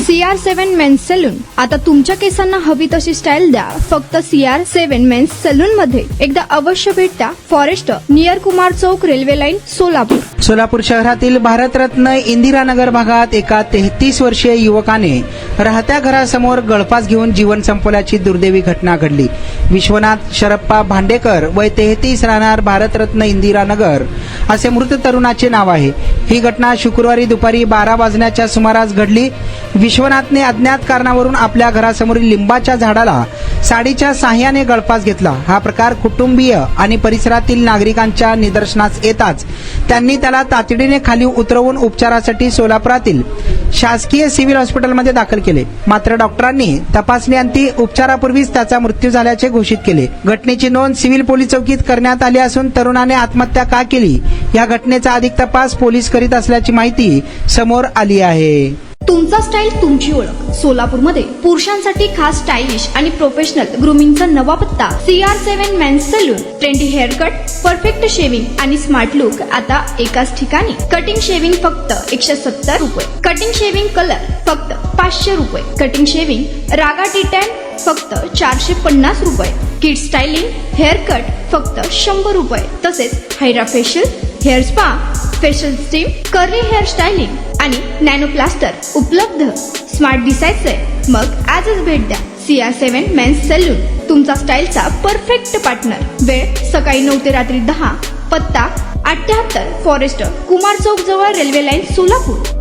CR7 men's salon. आता तुमच्या केसांना हवी तशी स्टाईल द्या फक्त CR7 मेन्स सलून मध्ये. एकदा अवश्य भेट द्या. फॉरेस्ट नियर कुमार चौक, रेल्वे लाईन, सोलापूर. सोलापूर शहरातील भारतरत्न इंदिरानगर भागात एका 33 वर्षीय युवकाने राहत्या घरासमोर गळफास घेऊन जीवन संपवल्याची दुर्दैवी घटना घडली. विश्वनाथ शरप्पा भांडेकर वय 33 राहणार भारतरत्न इंदिरानगर असे मृत तरुणाचे नाव आहे. ही घटना शुक्रवारी दुपारी 12 वाजण्याच्या सुमारास घडली. विश्वनाथने अज्ञात कारणावरून आपल्या घरासमोरील लिंबाच्या झाडाला साडीच्या साह्याने गळफास घेतला. हा प्रकार कुटुंबीय आणि परिसरातील नागरिकांच्या निदर्शनास येताच त्यांनी त्याला तातडीने खाली उतरवून उपचारासाठी सोलापुरातील शासकीय सिव्हिल हॉस्पिटलमध्ये दाखल केले. मात्र डॉक्टरांनी तपासणीअंती उपचारापूर्वीच त्याचा मृत्यू झाल्याचे घोषित केले. घटनेची नोंद सिव्हिल पोलीस चौकीत करण्यात आली असून तरुणाने आत्महत्या का केली या घटनेचा अधिक तपास पोलीस करीत असल्याची माहिती समोर आली आहे. तुमचा स्टाईल तुमची ओळख. सोलापूरमध्ये पुरुषांसाठी खास स्टायलिश आणि प्रोफेशनल ग्रूमिंगचा नवा पत्ता CR7 men's salon. Trendy haircut, perfect shaving आणि स्मार्ट लुक आता एकाच ठिकाणी. कटिंग शेविंग फक्त 170 रुपये. कटिंग शेविंग कलर फक्त 500 रुपये. कटिंग शेविंग रागा टी टॅन फक्त 450 रुपये. किड स्टायलिंग हेअर कट फक्त 100 रुपये. तसेच hydra facial, hair spa, facial steam, curly hair styling आणि नॅनो प्लास्टर उपलब्ध. स्मार्ट दिसायचंय मग आजच भेट द्या CR7 मेन्स सलून, तुमचा स्टाईलचा परफेक्ट पार्टनर. वेळ सकाळी 9 ते रात्री 10. पत्ता 78 फॉरेस्ट कुमार चौक जवळ, रेल्वे लाईन, सोलापूर.